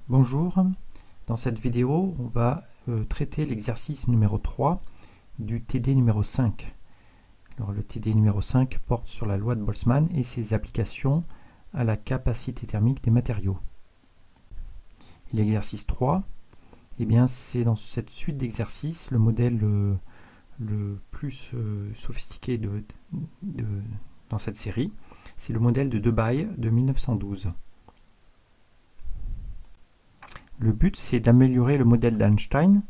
Bonjour, dans cette vidéo on va traiter l'exercice numéro 3 du TD numéro 5. Alors, le TD numéro 5 porte sur la loi de Boltzmann et ses applications à la capacité thermique des matériaux. L'exercice 3, c'est dans cette suite d'exercices le modèle le plus sophistiqué dans cette série. C'est le modèle de Debye de 1912. Le but, c'est d'améliorer le modèle d'Einstein,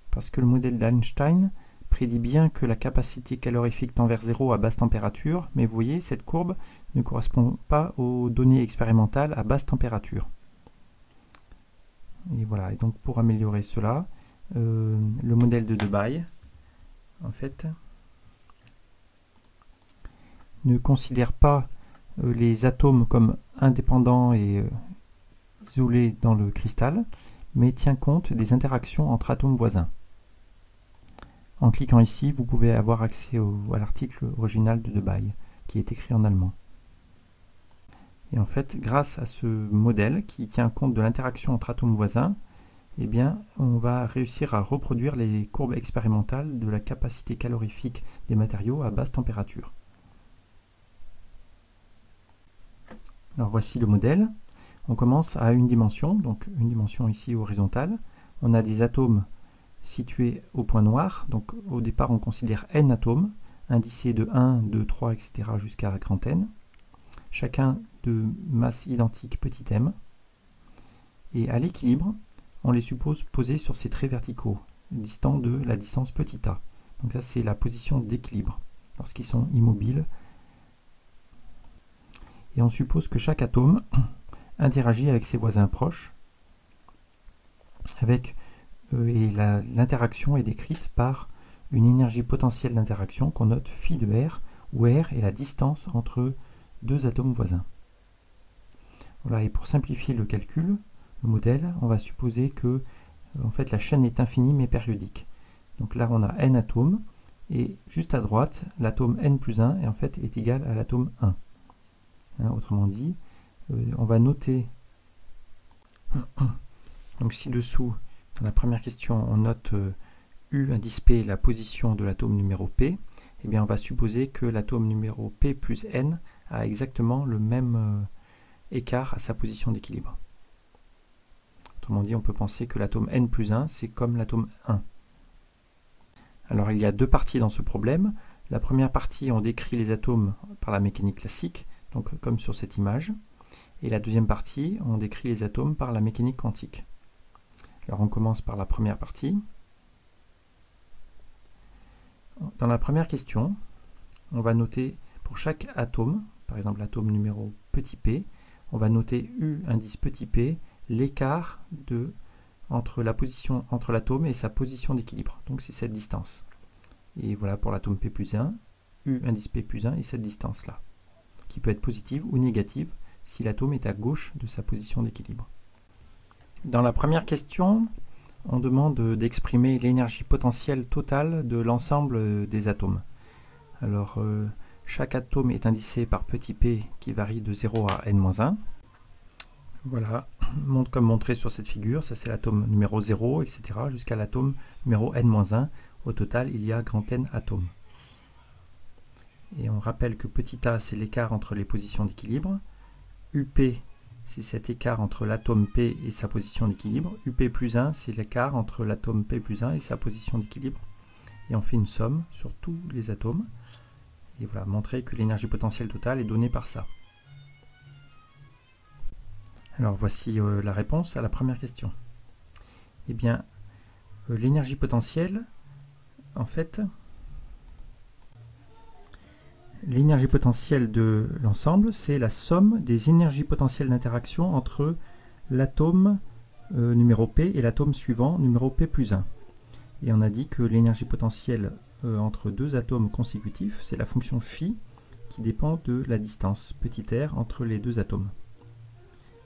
parce que le modèle d'Einstein prédit bien que la capacité calorifique tend vers 0 à basse température, mais vous voyez, cette courbe ne correspond pas aux données expérimentales à basse température. Et voilà, et donc pour améliorer cela, le modèle de Debye, en fait, ne considère pas les atomes comme indépendants et isolé dans le cristal, mais tient compte des interactions entre atomes voisins. En cliquant ici, vous pouvez avoir accès à l'article original de Debye, qui est écrit en allemand. Et en fait, grâce à ce modèle qui tient compte de l'interaction entre atomes voisins, on va réussir à reproduire les courbes expérimentales de la capacité calorifique des matériaux à basse température. Alors voici le modèle. On commence à une dimension, donc une dimension ici horizontale. On a des atomes situés au point noir, donc au départ on considère n atomes, indicés de 1, 2, 3, etc. jusqu'à grand N, chacun de masse identique petit m. Et à l'équilibre, on les suppose posés sur ces traits verticaux, distants de la distance petit a. Donc ça c'est la position d'équilibre, lorsqu'ils sont immobiles. Et on suppose que chaque atome interagit avec ses voisins proches, l'interaction est décrite par une énergie potentielle d'interaction qu'on note phi de R, où R est la distance entre deux atomes voisins. Voilà, et pour simplifier le calcul, le modèle, on va supposer que la chaîne est infinie mais périodique. Donc là on a n atomes, et juste à droite, l'atome n plus 1 est égal à l'atome 1. Autrement dit, on va noter, donc ci-dessous, dans la première question, on note U indice P, la position de l'atome numéro P, on va supposer que l'atome numéro P plus N a exactement le même écart à sa position d'équilibre. Autrement dit, on peut penser que l'atome N plus 1, c'est comme l'atome 1. Alors il y a deux parties dans ce problème. La première partie, on décrit les atomes par la mécanique classique, donc comme sur cette image. Et la deuxième partie, on décrit les atomes par la mécanique quantique. Alors on commence par la première partie. Dans la première question, on va noter pour chaque atome, par exemple l'atome numéro petit p, on va noter U indice petit p, l'écart entre l'atome et sa position d'équilibre. Donc c'est cette distance. Et voilà pour l'atome p plus 1, U indice p plus 1 et cette distance-là, qui peut être positive ou négative si l'atome est à gauche de sa position d'équilibre. Dans la première question, on demande d'exprimer l'énergie potentielle totale de l'ensemble des atomes. Alors, chaque atome est indicé par petit p qui varie de 0 à n-1. Voilà, comme montré sur cette figure, ça c'est l'atome numéro 0, etc. jusqu'à l'atome numéro n-1. Au total, il y a grand N atomes. Et on rappelle que petit a, c'est l'écart entre les positions d'équilibre. UP, c'est cet écart entre l'atome P et sa position d'équilibre. UP plus 1, c'est l'écart entre l'atome P plus 1 et sa position d'équilibre. Et on fait une somme sur tous les atomes. Et voilà, montrer que l'énergie potentielle totale est donnée par ça. Alors voici la réponse à la première question. L'énergie potentielle, l'énergie potentielle de l'ensemble, c'est la somme des énergies potentielles d'interaction entre l'atome numéro P et l'atome suivant, numéro P plus 1. Et on a dit que l'énergie potentielle entre deux atomes consécutifs, c'est la fonction phi qui dépend de la distance, petit r, entre les deux atomes.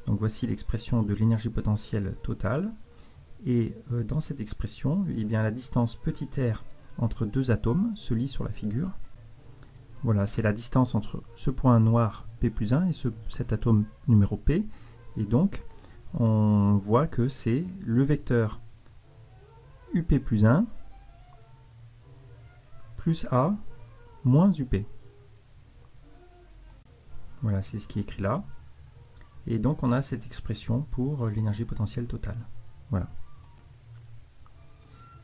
Donc voici l'expression de l'énergie potentielle totale. Et dans cette expression, la distance petit r entre deux atomes se lit sur la figure. Voilà, c'est la distance entre ce point noir P plus 1 et cet atome numéro P. Et donc, on voit que c'est le vecteur UP plus 1 plus A moins UP. Voilà, c'est ce qui est écrit là. Et donc on a cette expression pour l'énergie potentielle totale. Voilà.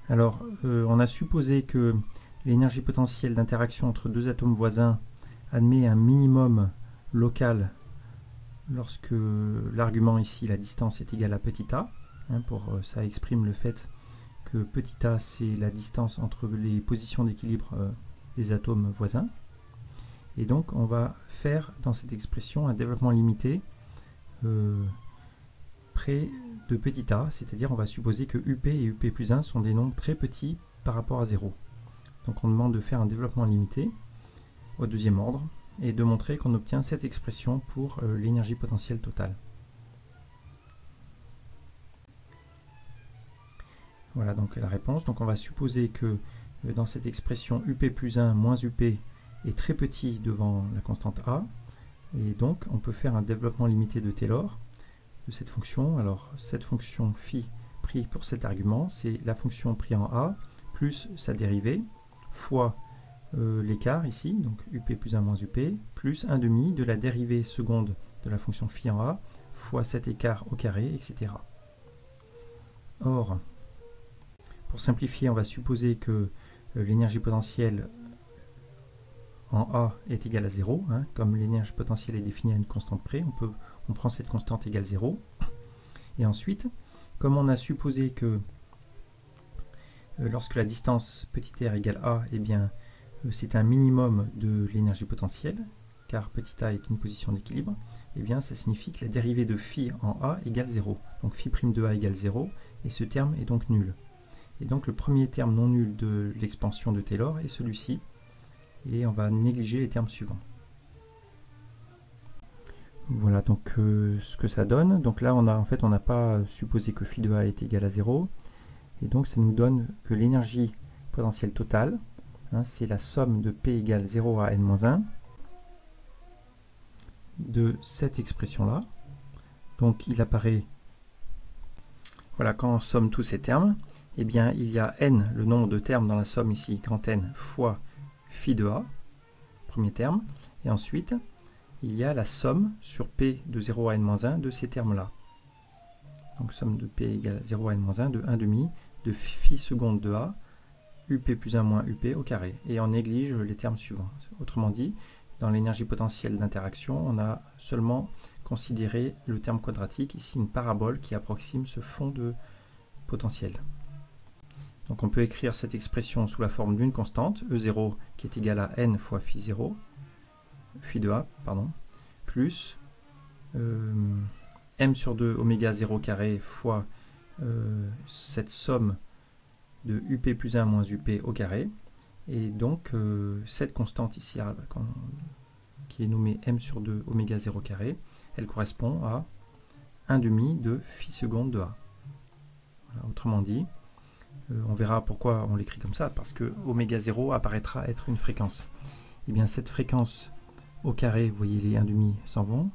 Alors, on a supposé que l'énergie potentielle d'interaction entre deux atomes voisins admet un minimum local lorsque l'argument ici, la distance, est égale à petit a. Ça exprime le fait que petit a, c'est la distance entre les positions d'équilibre des atomes voisins. Et donc, on va faire dans cette expression un développement limité près de petit a, c'est-à-dire on va supposer que UP et UP plus 1 sont des nombres très petits par rapport à 0. Donc on demande de faire un développement limité au deuxième ordre et de montrer qu'on obtient cette expression pour l'énergie potentielle totale. Voilà donc la réponse. Donc on va supposer que dans cette expression UP plus 1 moins UP est très petit devant la constante A, et donc on peut faire un développement limité de Taylor de cette fonction. Alors cette fonction phi pris pour cet argument, c'est la fonction pris en A plus sa dérivée fois l'écart ici, donc UP plus 1 moins UP, plus 1 demi de la dérivée seconde de la fonction phi en A fois cet écart au carré, etc. Or, pour simplifier, on va supposer que l'énergie potentielle en A est égale à 0. Comme l'énergie potentielle est définie à une constante près, on prend cette constante égale 0. Et ensuite, comme on a supposé que lorsque la distance petit r égale a, eh bien, c'est un minimum de l'énergie potentielle, car petit a est une position d'équilibre, eh bien, ça signifie que la dérivée de phi en a égale 0. Donc phi' de a égale 0, et ce terme est donc nul. Et donc le premier terme non nul de l'expansion de Taylor est celui-ci, et on va négliger les termes suivants. Voilà donc ce que ça donne. Donc là, on n'a pas supposé que phi de a est égal à 0, et donc ça nous donne que l'énergie potentielle totale, c'est la somme de P égale 0 à n-1 de cette expression-là. Donc il apparaît, voilà, quand on somme tous ces termes, eh bien il y a n, le nombre de termes dans la somme ici, grand N, fois phi de a, premier terme, et ensuite il y a la somme sur P de 0 à n-1 de ces termes-là. Donc somme de P égale 0 à n-1 de 1 demi de phi seconde de a, UP plus 1 moins UP au carré. Et on néglige les termes suivants. Autrement dit, dans l'énergie potentielle d'interaction, on a seulement considéré le terme quadratique, ici une parabole qui approxime ce fond de potentiel. Donc on peut écrire cette expression sous la forme d'une constante, E0, qui est égale à n fois phi de a, plus m sur 2 oméga 0 carré fois cette somme de UP plus 1 moins UP au carré. Et donc cette constante ici, qui est nommée m sur 2 oméga 0 carré, elle correspond à 1 demi de phi seconde de a. Voilà, autrement dit, on verra pourquoi on l'écrit comme ça, parce que oméga 0 apparaîtra être une fréquence. Et bien cette fréquence au carré, vous voyez les 1 demi s'en vont.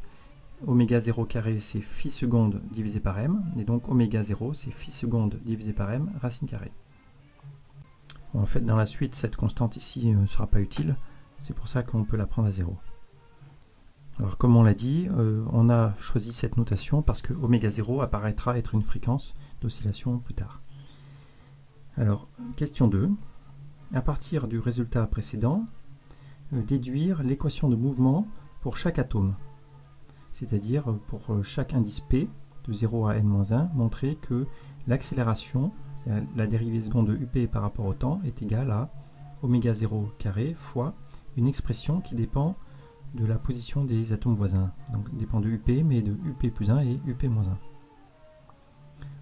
Oméga 0 carré, c'est phi seconde divisé par m, et donc oméga 0, c'est phi seconde divisé par m racine carrée. Bon, en fait, dans la suite, cette constante ici ne sera pas utile, c'est pour ça qu'on peut la prendre à 0. Alors, comme on l'a dit, on a choisi cette notation parce que oméga 0 apparaîtra être une fréquence d'oscillation plus tard. Alors, question 2. À partir du résultat précédent, déduire l'équation de mouvement pour chaque atome. C'est-à-dire pour chaque indice P de 0 à n-1, montrer que l'accélération, la dérivée seconde de UP par rapport au temps, est égale à oméga 0 carré fois une expression qui dépend de la position des atomes voisins. Donc dépend de UP, mais de UP plus 1 et UP moins 1.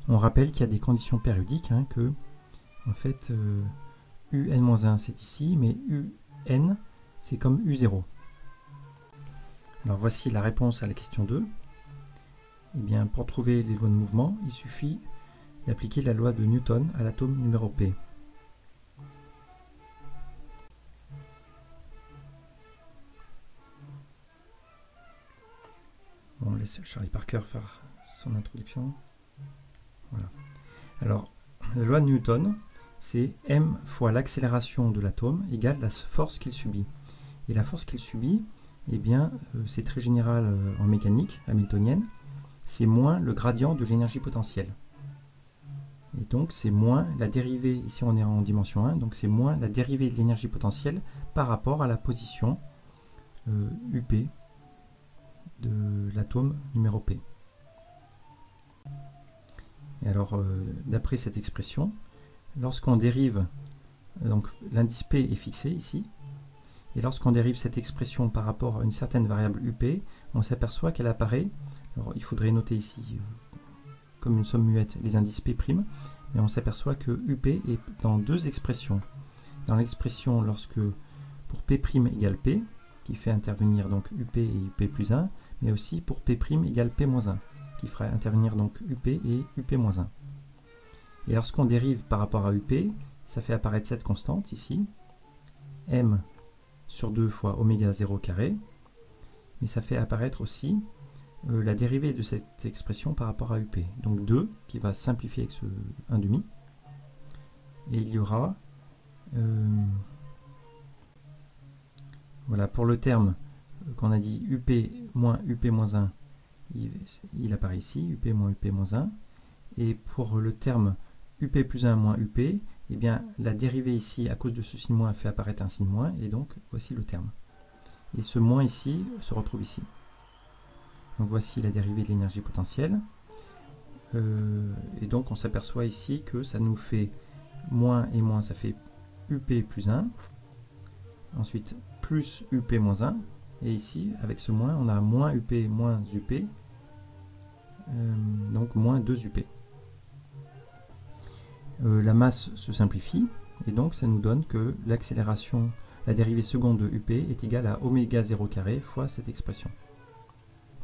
On rappelle qu'il y a des conditions périodiques, que en fait UN-1 c'est ici, mais UN c'est comme U0. Alors voici la réponse à la question 2. Eh bien, pour trouver les lois de mouvement, il suffit d'appliquer la loi de Newton à l'atome numéro P. Bon, on laisse Charlie Parker faire son introduction. Voilà. Alors, la loi de Newton, c'est m fois l'accélération de l'atome égale la force qu'il subit. Et la force qu'il subit, eh bien, c'est très général en mécanique hamiltonienne, c'est moins le gradient de l'énergie potentielle. Et donc, c'est moins la dérivée, ici on est en dimension 1, donc c'est moins la dérivée de l'énergie potentielle par rapport à la position UP de l'atome numéro P. Et alors, d'après cette expression, lorsqu'on dérive, donc l'indice P est fixé ici, et lorsqu'on dérive cette expression par rapport à une certaine variable UP, on s'aperçoit qu'elle apparaît, alors il faudrait noter ici, comme une somme muette, les indices P', mais on s'aperçoit que UP est dans deux expressions. Dans l'expression lorsque, pour P' égale P, qui fait intervenir donc UP et UP plus 1, mais aussi pour P' égale P moins 1, qui fera intervenir donc UP et UP moins 1. Et lorsqu'on dérive par rapport à UP, ça fait apparaître cette constante ici, m sur 2 fois oméga 0 carré, mais ça fait apparaître aussi la dérivée de cette expression par rapport à UP. Donc 2, qui va simplifier avec ce 1,5, et il y aura, voilà, pour le terme qu'on a dit UP moins 1, il apparaît ici, UP moins UP moins 1, et pour le terme UP plus 1 moins UP, eh bien, la dérivée ici, à cause de ce signe moins, fait apparaître un signe moins, et donc voici le terme. Et ce moins ici se retrouve ici. Donc voici la dérivée de l'énergie potentielle. Et donc on s'aperçoit ici que ça nous fait moins et moins, ça fait UP plus 1. Ensuite plus UP moins 1. Et ici, avec ce moins, on a moins UP moins UP. Donc moins 2 UP. La masse se simplifie. Et donc ça nous donne que l'accélération, la dérivée seconde de UP est égale à oméga 0 carré fois cette expression.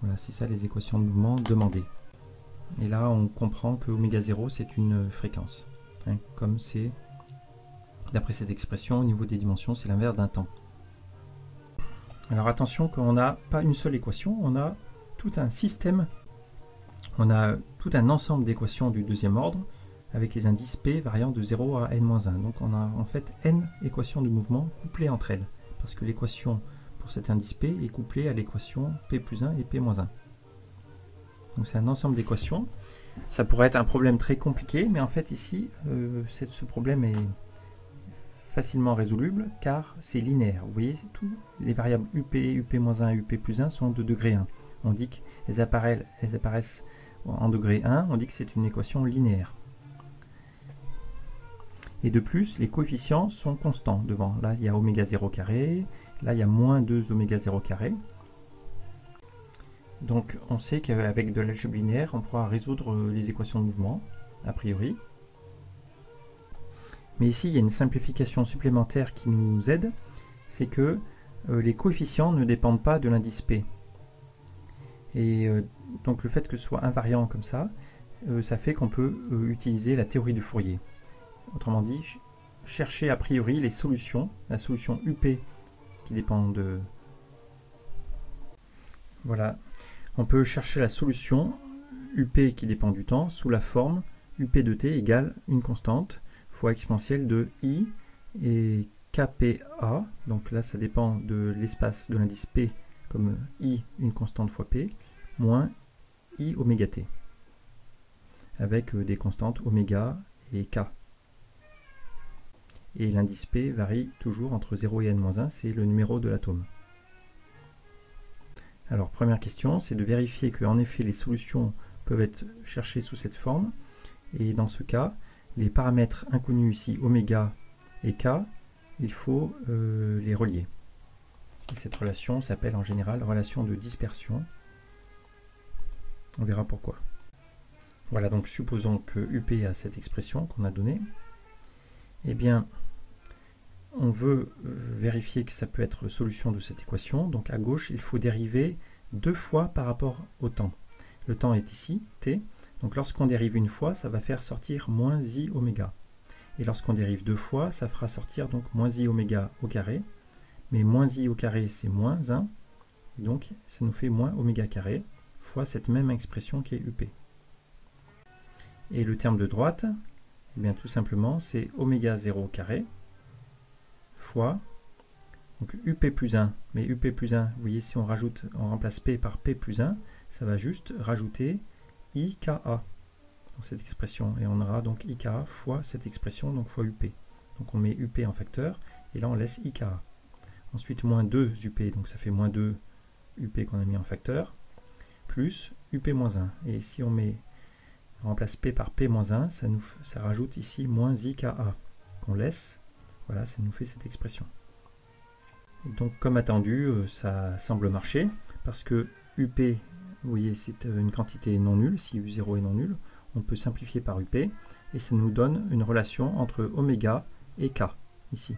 Voilà, c'est ça les équations de mouvement demandées. Et là, on comprend que oméga 0, c'est une fréquence. Hein, comme c'est, d'après cette expression, au niveau des dimensions, c'est l'inverse d'un temps. Alors attention qu'on n'a pas une seule équation, on a tout un système, on a tout un ensemble d'équations du deuxième ordre, avec les indices P variant de 0 à n-1. Donc on a en fait n équations de mouvement couplées entre elles, parce que l'équation pour cet indice P est couplé à l'équation P plus 1 et P moins 1. Donc c'est un ensemble d'équations. Ça pourrait être un problème très compliqué, mais en fait ici, ce problème est facilement résoluble car c'est linéaire. Vous voyez, tous les variables UP, UP moins 1 et UP plus 1 sont de degré 1. On dit qu'elles apparaissent en degré 1, on dit que c'est une équation linéaire. Et de plus, les coefficients sont constants devant. Là, il y a oméga 0 carré. Là, il y a moins 2 oméga 0 carré. Donc, on sait qu'avec de l'algèbre linéaire, on pourra résoudre les équations de mouvement, a priori. Mais ici, il y a une simplification supplémentaire qui nous aide. C'est que les coefficients ne dépendent pas de l'indice P. Et donc, le fait que ce soit invariant comme ça, ça fait qu'on peut utiliser la théorie de Fourier. Autrement dit, chercher a priori les solutions, la solution UP qui dépend de... Voilà, on peut chercher la solution UP qui dépend du temps sous la forme UP de t égale une constante fois exponentielle de I et KPA. Donc là, ça dépend de l'espace de l'indice P comme I, une constante fois P, moins I oméga t, avec des constantes oméga et K. Et l'indice P varie toujours entre 0 et n-1, c'est le numéro de l'atome. Alors, première question, c'est de vérifier qu'en effet les solutions peuvent être cherchées sous cette forme. Et dans ce cas, les paramètres inconnus ici, oméga et K, il faut les relier. Et cette relation s'appelle en général relation de dispersion. On verra pourquoi. Voilà, donc supposons que UP a cette expression qu'on a donnée. Eh bien, on veut vérifier que ça peut être solution de cette équation. Donc à gauche, il faut dériver 2 fois par rapport au temps. Le temps est ici, t. Donc lorsqu'on dérive une fois, ça va faire sortir moins i oméga. Et lorsqu'on dérive 2 fois, ça fera sortir donc moins i oméga au carré. Mais moins i au carré, c'est moins 1. Et donc ça nous fait moins oméga carré fois cette même expression qui est UP. Et le terme de droite, eh bien tout simplement, c'est oméga 0 carré fois donc UP plus 1. Mais UP plus 1, vous voyez, si on remplace P par P plus 1, ça va juste rajouter IKA dans cette expression. Et on aura donc IKA fois cette expression, donc fois UP. Donc on met UP en facteur, et là on laisse IKA. Ensuite moins 2 UP, donc ça fait moins 2 UP qu'on a mis en facteur, plus UP moins 1. Et si on remplace P par P moins 1, ça rajoute ici moins IKA qu'on laisse. Voilà, ça nous fait cette expression. Et donc comme attendu, ça semble marcher, parce que UP, vous voyez, c'est une quantité non nulle. Si U0 est non nul, on peut simplifier par UP, et ça nous donne une relation entre oméga et K, ici.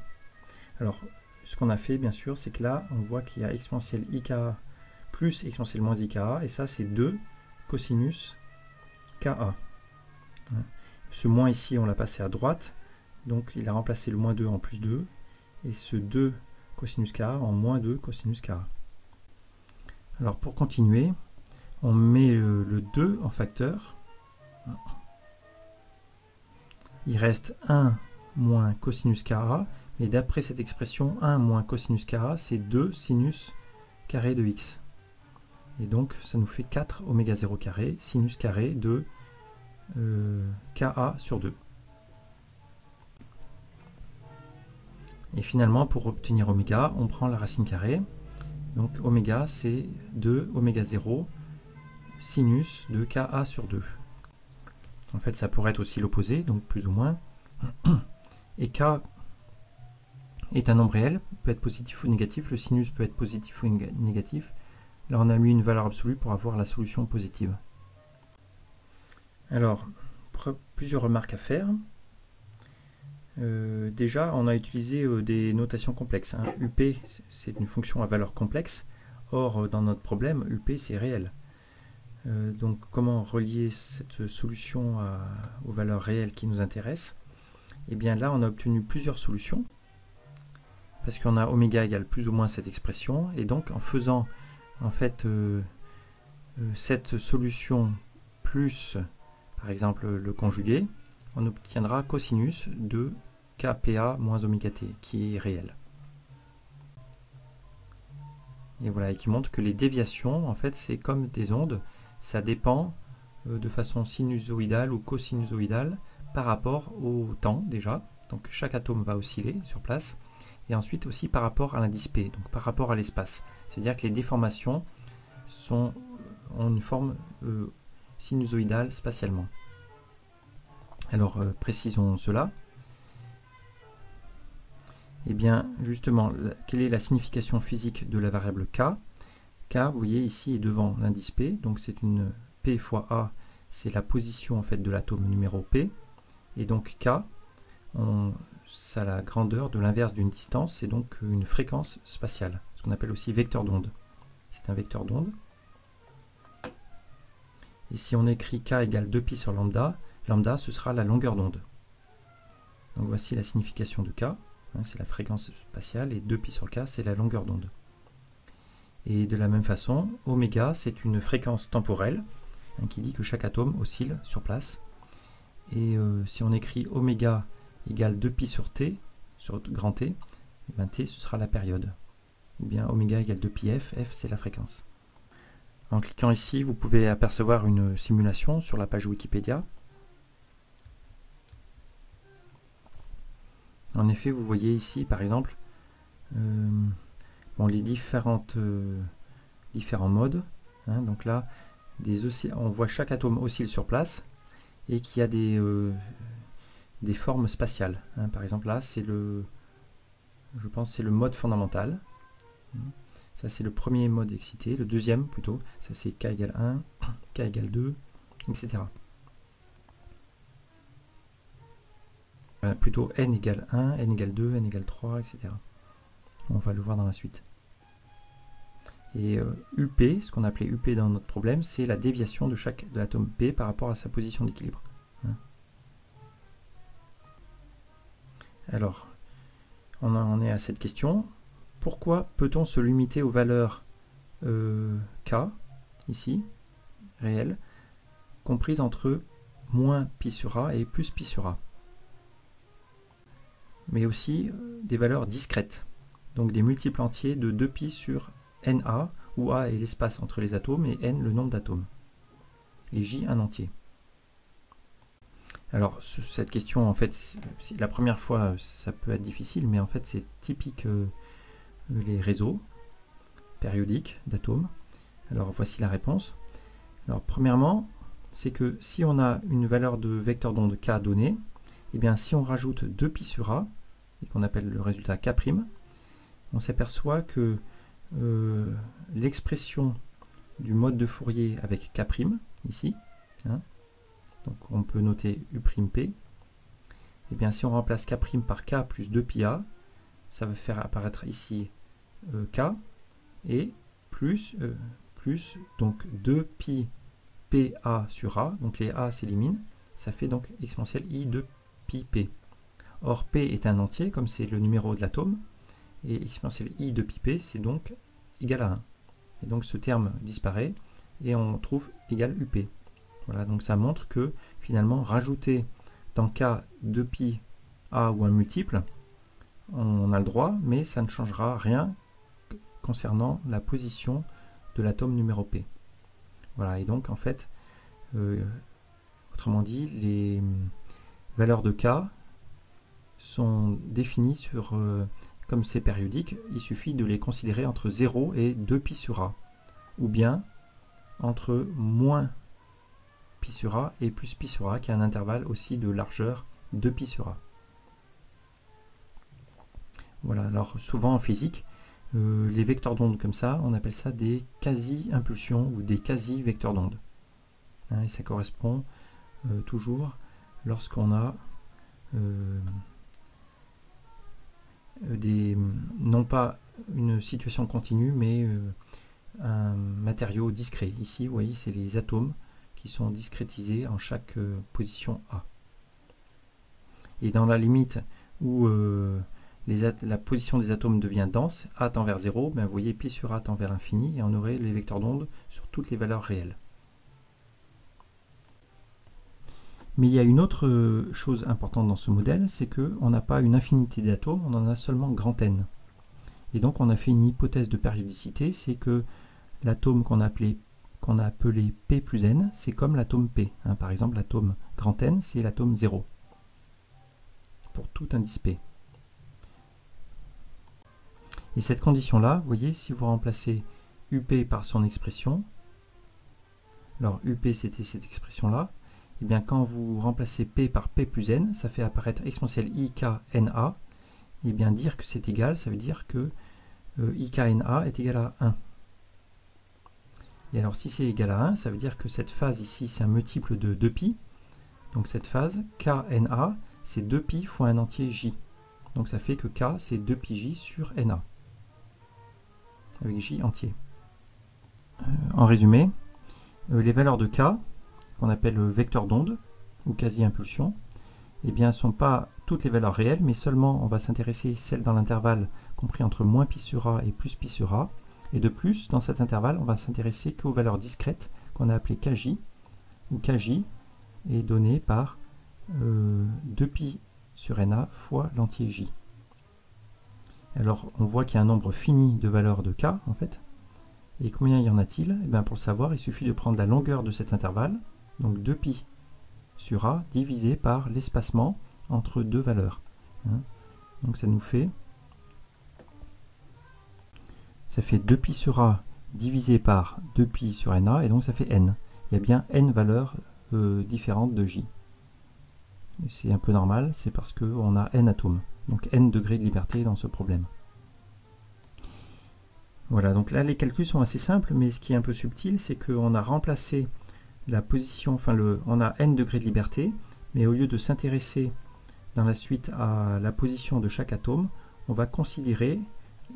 Alors, ce qu'on a fait, bien sûr, c'est que là, on voit qu'il y a exponentielle IKA plus exponentielle moins IKA, et ça, c'est 2 cosinus KA. Ce moins ici, on l'a passé à droite, donc il a remplacé le moins 2 en plus 2, et ce 2 cosinus KA en moins 2 cosinus KA. Alors, pour continuer, on met le 2 en facteur. Il reste 1 moins cosinus KA, mais d'après cette expression, 1 moins cosinus KA, c'est 2 sinus carré de x. Et donc, ça nous fait 4 oméga 0 carré, sinus carré de KA sur 2. Et finalement, pour obtenir oméga, on prend la racine carrée. Donc oméga, c'est 2 oméga 0 sinus de KA sur 2. En fait, ça pourrait être aussi l'opposé, donc plus ou moins. Et K est un nombre réel, peut être positif ou négatif. Le sinus peut être positif ou négatif. Là, on a mis une valeur absolue pour avoir la solution positive. Alors, plusieurs remarques à faire. Déjà, on a utilisé des notations complexes. UP, c'est une fonction à valeur complexe. Or, dans notre problème, UP, c'est réel. Donc, comment relier cette solution aux valeurs réelles qui nous intéressent? Eh bien, là, on a obtenu plusieurs solutions. Parce qu'on a oméga égale plus ou moins cette expression. Et donc, en faisant, en fait, cette solution plus, par exemple, le conjugué, on obtiendra cosinus de KPA moins oméga t, qui est réel. Et voilà, et qui montre que les déviations, en fait, c'est comme des ondes, ça dépend de façon sinusoïdale ou cosinusoïdale par rapport au temps, déjà. Donc chaque atome va osciller sur place, et ensuite aussi par rapport à l'indice P, donc par rapport à l'espace. C'est-à-dire que les déformations ont une forme sinusoïdale spatialement. Alors, précisons cela. Eh bien, justement, quelle est la signification physique de la variable K? K, vous voyez, ici est devant l'indice P, donc c'est une P fois A, c'est la position en fait de l'atome numéro P, et donc K, ça a la grandeur de l'inverse d'une distance, c'est donc une fréquence spatiale, ce qu'on appelle aussi vecteur d'onde. C'est un vecteur d'onde. Et si on écrit K égale 2pi sur lambda, lambda, ce sera la longueur d'onde. Donc voici la signification de K, c'est la fréquence spatiale, et 2pi sur K, c'est la longueur d'onde. Et de la même façon, oméga, c'est une fréquence temporelle, qui dit que chaque atome oscille sur place. Et si on écrit oméga égale 2pi sur T, sur grand T, et bien T, ce sera la période. Ou bien oméga égale 2pi F, F, c'est la fréquence. En cliquant ici, vous pouvez apercevoir une simulation sur la page Wikipédia. En effet, vous voyez ici, par exemple, les différents modes. Donc là, on voit chaque atome oscille sur place et qu'il y a des formes spatiales. Par exemple, là, je pense que c'est le mode fondamental. Ça, c'est le premier mode excité. Le deuxième, plutôt, ça c'est K égale 1, K égale 2, etc. Plutôt n égale 1, n égale 2, n égale 3, etc. On va le voir dans la suite. Et UP, ce qu'on appelait UP dans notre problème, c'est la déviation de l'atome P par rapport à sa position d'équilibre. Alors, on en est à cette question. Pourquoi peut-on se limiter aux valeurs K, ici, réelles, comprises entre moins pi sur a et plus pi sur a. Mais aussi des valeurs discrètes, donc des multiples entiers de 2pi sur na, où a est l'espace entre les atomes et n le nombre d'atomes, et j un entier. Alors cette question, en fait, la première fois ça peut être difficile, mais en fait c'est typique les réseaux périodiques d'atomes. Alors voici la réponse. Alors premièrement, c'est que si on a une valeur de vecteur d'onde k donnée, et bien si on rajoute 2pi sur a, et qu'on appelle le résultat k', on s'aperçoit que l'expression du mode de Fourier avec k', ici, hein, donc on peut noter u'p, et bien si on remplace k' par k plus 2pi a, ça va faire apparaître ici k, et plus donc 2pi pa sur a, donc les a s'éliminent, ça fait donc exponentielle i de pi p. Or p est un entier, comme c'est le numéro de l'atome, et exponentielle i de pi p, c'est donc égal à 1. Et donc ce terme disparaît, et on trouve égal up. Voilà, donc ça montre que finalement, rajouter dans k 2pi a ou un multiple, on a le droit, mais ça ne changera rien concernant la position de l'atome numéro p. Voilà, et donc en fait, autrement dit, les valeurs de k sont définies sur, comme c'est périodique, il suffit de les considérer entre 0 et 2pi sur a, ou bien entre moins pi sur a et plus pi sur a, qui est un intervalle aussi de largeur 2pi sur a. Voilà, alors souvent en physique, les vecteurs d'onde comme ça, on appelle ça des quasi-impulsions ou des quasi-vecteurs d'onde. Hein, et ça correspond toujours lorsqu'on a non pas une situation continue, mais un matériau discret. Ici, vous voyez, c'est les atomes qui sont discrétisés en chaque position A. Et dans la limite où la position des atomes devient dense, A tend vers 0, ben vous voyez pi sur A tend vers l'infini, et on aurait les vecteurs d'onde sur toutes les valeurs réelles. Mais il y a une autre chose importante dans ce modèle, c'est qu'on n'a pas une infinité d'atomes, on en a seulement grand N. Et donc on a fait une hypothèse de périodicité, c'est que l'atome qu'on a appelé P plus N, c'est comme l'atome P. Hein, par exemple, l'atome grand N, c'est l'atome 0, pour tout indice P. Et cette condition-là, vous voyez, si vous remplacez UP par son expression, alors UP c'était cette expression-là, et bien quand vous remplacez P par P plus N, ça fait apparaître exponentielle IKNA, et bien dire que c'est égal, ça veut dire que IKNA est égal à 1. Et alors si c'est égal à 1, ça veut dire que cette phase ici, c'est un multiple de 2pi, donc cette phase KNA, c'est 2pi fois un entier J. Donc ça fait que K, c'est 2πj sur Na, avec J entier. En résumé, les valeurs de K, qu'on appelle vecteur d'onde, ou quasi-impulsion, eh bien, ne sont pas toutes les valeurs réelles, mais seulement on va s'intéresser celles dans l'intervalle compris entre moins pi sur A et plus pi sur A. Et de plus, dans cet intervalle, on va s'intéresser qu'aux valeurs discrètes qu'on a appelées Kj, où Kj est donné par 2pi sur Na fois l'entier J. Alors, on voit qu'il y a un nombre fini de valeurs de K, en fait. Et combien y en a-t-il? Eh bien, pour le savoir, il suffit de prendre la longueur de cet intervalle, donc 2pi sur A, divisé par l'espacement entre deux valeurs. Hein. Donc ça nous fait 2pi sur A divisé par 2pi sur Na, et donc ça fait n. Il y a bien n valeurs différentes de J. C'est un peu normal, c'est parce qu'on a n atomes, donc n degrés de liberté dans ce problème. Voilà, donc là les calculs sont assez simples, mais ce qui est un peu subtil, c'est qu'on a remplacé la position, enfin on a n degrés de liberté, mais au lieu de s'intéresser dans la suite à la position de chaque atome, on va considérer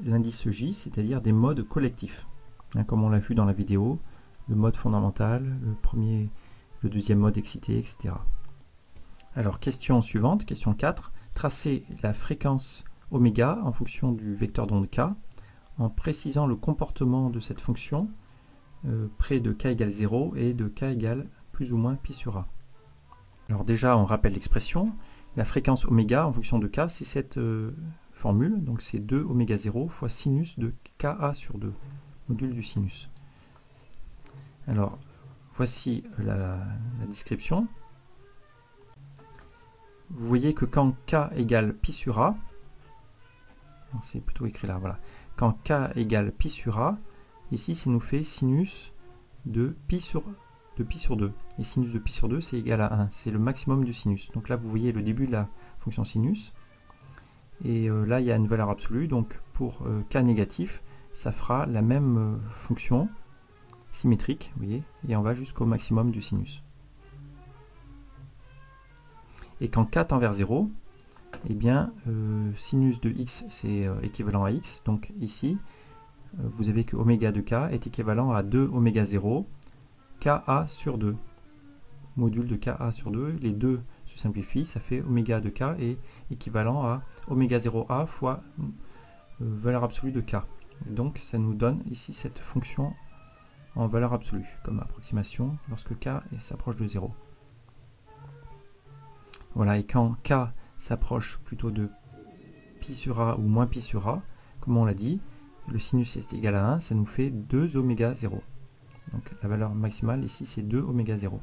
l'indice J, c'est-à-dire des modes collectifs. Hein, comme on l'a vu dans la vidéo, le mode fondamental, le deuxième mode excité, etc. Alors, question suivante, question 4. Tracez la fréquence oméga en fonction du vecteur d'onde k, en précisant le comportement de cette fonction près de k égale 0 et de k égale plus ou moins pi sur a. Alors déjà, on rappelle l'expression. La fréquence oméga en fonction de k, c'est cette formule. Donc c'est 2 oméga 0 fois sinus de ka sur 2, module du sinus. Alors, voici la description. Vous voyez que quand k égale pi sur a, c'est plutôt écrit là, voilà. Quand k égale pi sur a, ici, ça nous fait sinus de pi sur 2. Et sinus de pi sur 2, c'est égal à 1. C'est le maximum du sinus. Donc là, vous voyez le début de la fonction sinus. Et là, il y a une valeur absolue. Donc pour k négatif, ça fera la même fonction symétrique, vous voyez, et on va jusqu'au maximum du sinus. Et quand k tend vers 0, eh bien, sinus de x, c'est équivalent à x. Donc ici, vous avez que oméga de k est équivalent à 2 oméga 0 ka sur 2. Module de ka sur 2, les deux se simplifient, ça fait oméga de k est équivalent à oméga 0a fois valeur absolue de k. Et donc ça nous donne ici cette fonction en valeur absolue, comme approximation lorsque k s'approche de 0. Voilà, et quand k s'approche plutôt de pi sur a ou moins pi sur a, comme on l'a dit, le sinus est égal à 1, ça nous fait 2 oméga 0. Donc la valeur maximale ici c'est 2 oméga 0.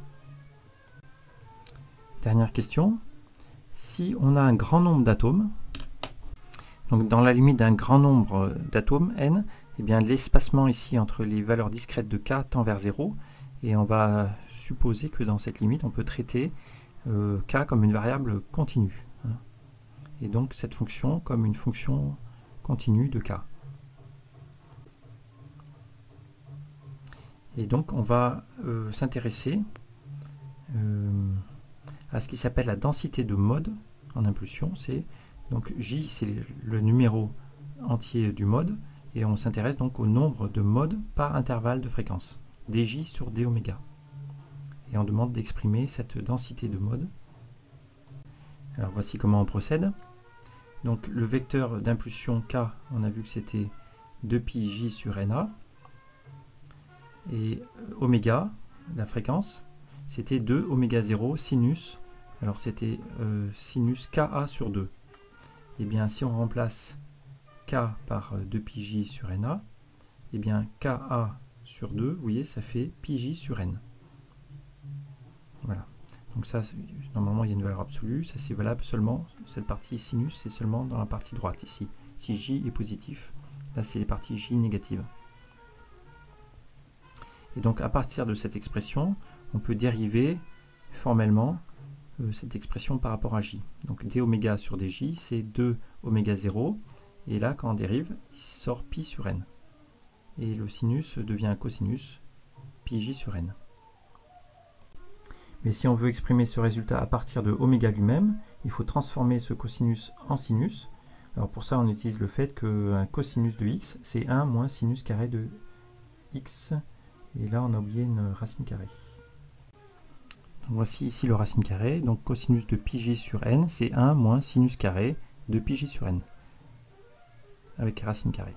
Dernière question. Si on a un grand nombre d'atomes, donc dans la limite d'un grand nombre d'atomes, n, eh bien l'espacement ici entre les valeurs discrètes de k tend vers 0, et on va supposer que dans cette limite on peut traiter k comme une variable continue, hein, et donc cette fonction comme une fonction continue de k. Et donc on va s'intéresser à ce qui s'appelle la densité de mode en impulsion. C'est donc J, c'est le numéro entier du mode, et on s'intéresse donc au nombre de modes par intervalle de fréquence, dj sur d oméga. Et on demande d'exprimer cette densité de mode. Alors voici comment on procède. Donc le vecteur d'impulsion k, on a vu que c'était 2pi j sur na. Et oméga, la fréquence, c'était 2 oméga 0 sinus, alors c'était sinus ka sur 2. Et bien si on remplace k par 2πj sur na, et bien ka sur 2, vous voyez, ça fait πj sur n. Voilà. Donc ça, normalement il y a une valeur absolue, ça c'est valable seulement, cette partie sinus, c'est seulement dans la partie droite ici. Si j est positif, là c'est les parties j négatives. Et donc à partir de cette expression, on peut dériver formellement cette expression par rapport à j. Donc d oméga sur dj, c'est 2 oméga 0, et là quand on dérive, il sort pi sur n. Et le sinus devient un cosinus, πj sur n. Mais si on veut exprimer ce résultat à partir de oméga lui-même, il faut transformer ce cosinus en sinus. Alors pour ça, on utilise le fait qu'un cosinus de x, c'est 1 moins sinus carré de x. Et là, on a oublié une racine carrée. Donc voici ici le racine carré. Donc cosinus de πj sur n, c'est 1 moins sinus carré de πj sur n, avec racine carrée.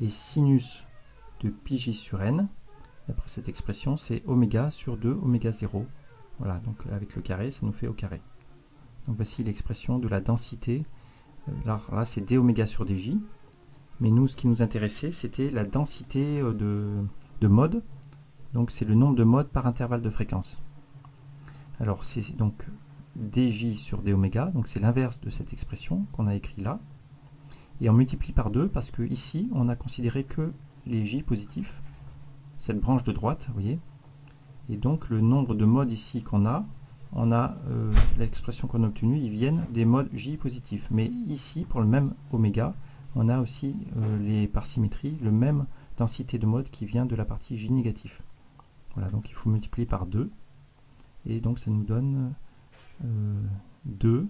Et sinus de πj sur n, d'après cette expression, c'est oméga sur 2 oméga 0. Voilà, donc avec le carré, ça nous fait au carré. Donc voici l'expression de la densité. Là c'est d oméga sur dj. Mais nous, ce qui nous intéressait, c'était la densité de modes. Donc c'est le nombre de modes par intervalle de fréquence. Alors c'est donc dj sur d oméga, donc c'est l'inverse de cette expression qu'on a écrit là. Et on multiplie par 2 parce que ici, on a considéré que les j positifs, cette branche de droite, vous voyez. Et donc le nombre de modes ici qu'on a, l'expression qu'on a obtenue, ils viennent des modes j positifs. Mais ici, pour le même oméga, on a aussi par symétrie le même densité de mode qui vient de la partie j négatif. Voilà, donc il faut multiplier par 2, et donc ça nous donne 2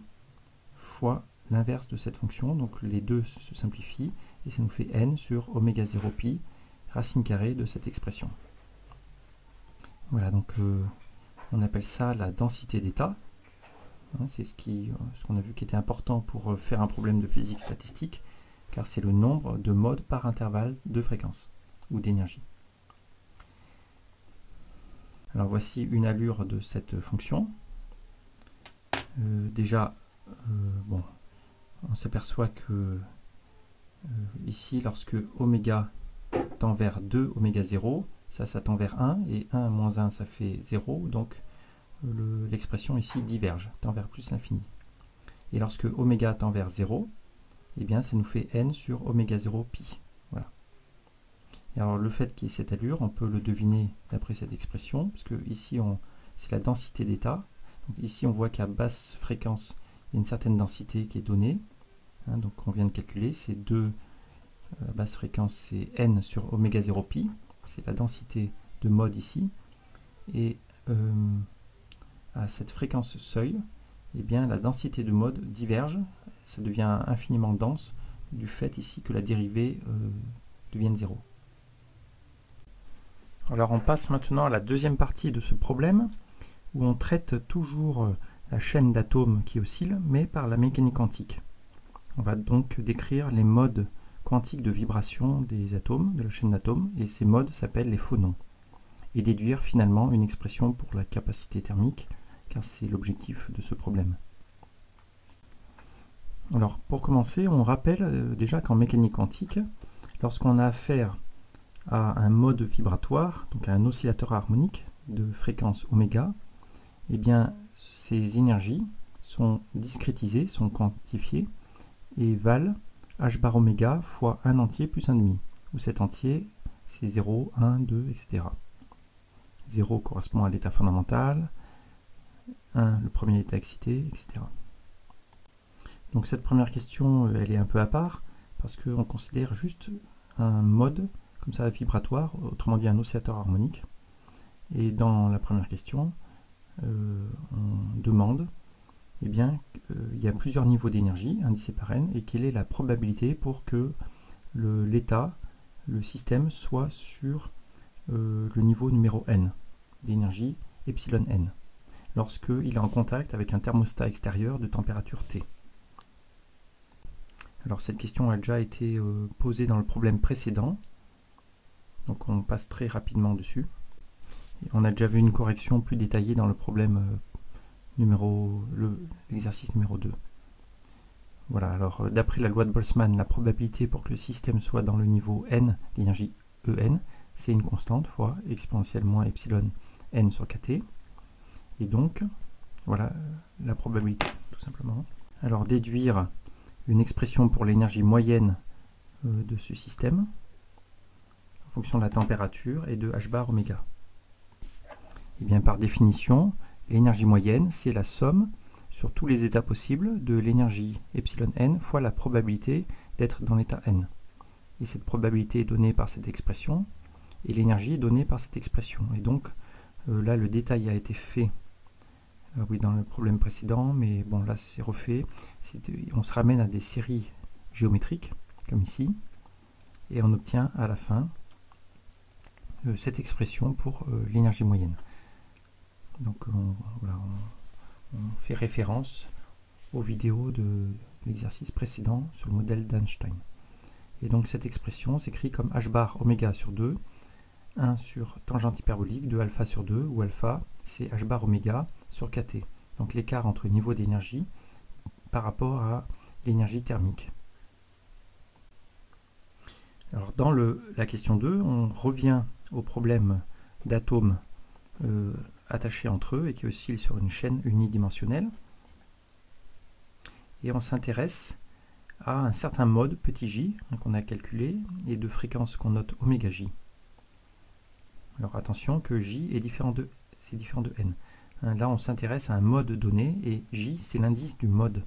fois l'inverse de cette fonction, donc les deux se simplifient, et ça nous fait n sur oméga 0 pi, racine carrée de cette expression. Voilà, donc on appelle ça la densité d'état. C'est ce qu'on a vu qui était important pour faire un problème de physique statistique, car c'est le nombre de modes par intervalle de fréquence ou d'énergie. Alors voici une allure de cette fonction. Déjà, bon, on s'aperçoit que ici, lorsque oméga tend vers 2, oméga 0, ça tend vers 1, et 1 moins 1, ça fait 0, donc l'expression ici diverge, tend vers plus l'infini. Et lorsque oméga tend vers 0, eh bien ça nous fait n sur oméga 0 pi. Voilà. Et alors le fait qu'il y ait cette allure, on peut le deviner d'après cette expression, puisque ici c'est la densité d'état. Donc ici on voit qu'à basse fréquence, il y a une certaine densité qui est donnée. Hein, donc on vient de calculer, c'est 2 à basse fréquence, c'est n sur oméga 0 pi, c'est la densité de mode ici. Et à cette fréquence seuil, eh bien, la densité de mode diverge, ça devient infiniment dense du fait ici que la dérivée devienne 0. Alors on passe maintenant à la deuxième partie de ce problème, où on traite toujours la chaîne d'atomes qui oscillent, mais par la mécanique quantique. On va donc décrire les modes quantiques de vibration des atomes, de la chaîne d'atomes, et ces modes s'appellent les phonons, et déduire finalement une expression pour la capacité thermique, car c'est l'objectif de ce problème. Alors pour commencer, on rappelle déjà qu'en mécanique quantique, lorsqu'on a affaire à un mode vibratoire, donc à un oscillateur harmonique de fréquence oméga, eh bien ces énergies sont discrétisées, sont quantifiées et valent h bar oméga fois 1 entier plus 1 demi, où cet entier c'est 0, 1, 2, etc. 0 correspond à l'état fondamental, 1 le premier état excité, etc. Donc cette première question, elle est un peu à part, parce qu'on considère juste un mode, comme ça, vibratoire, autrement dit un oscillateur harmonique. Et dans la première question, on demande, eh bien, il y a plusieurs niveaux d'énergie, indicés par n, et quelle est la probabilité pour que l'état, le système, soit sur le niveau numéro n, d'énergie epsilon n, lorsqu'il est en contact avec un thermostat extérieur de température T. Alors cette question a déjà été posée dans le problème précédent, donc on passe très rapidement dessus. Et on a déjà vu une correction plus détaillée dans le problème l'exercice numéro 2. Voilà, alors d'après la loi de Boltzmann, la probabilité pour que le système soit dans le niveau n d'énergie En, c'est une constante fois exponentielle moins epsilon n sur kt. Et donc, voilà la probabilité, tout simplement. Alors déduire une expression pour l'énergie moyenne de ce système en fonction de la température et de h bar oméga. Et bien par définition, l'énergie moyenne, c'est la somme sur tous les états possibles de l'énergie epsilon n fois la probabilité d'être dans l'état n. Et cette probabilité est donnée par cette expression, et l'énergie est donnée par cette expression. Et donc là, le détail a été fait oui, dans le problème précédent, mais bon, là c'est refait. On se ramène à des séries géométriques, comme ici, et on obtient à la fin cette expression pour l'énergie moyenne. Donc voilà, on fait référence aux vidéos de l'exercice précédent sur le modèle d'Einstein. Et donc cette expression s'écrit comme h bar oméga sur 2, 1 sur tangente hyperbolique de alpha sur 2, où alpha c'est h bar oméga sur kt. Donc l'écart entre niveau d'énergie par rapport à l'énergie thermique. Alors dans la question 2, on revient au problème d'atomes attachés entre eux et qui oscillent sur une chaîne unidimensionnelle. Et on s'intéresse à un certain mode, petit j, qu'on a calculé, et de fréquence qu'on note oméga j. Alors attention que j est différent de n. Là on s'intéresse à un mode donné, et j c'est l'indice du mode.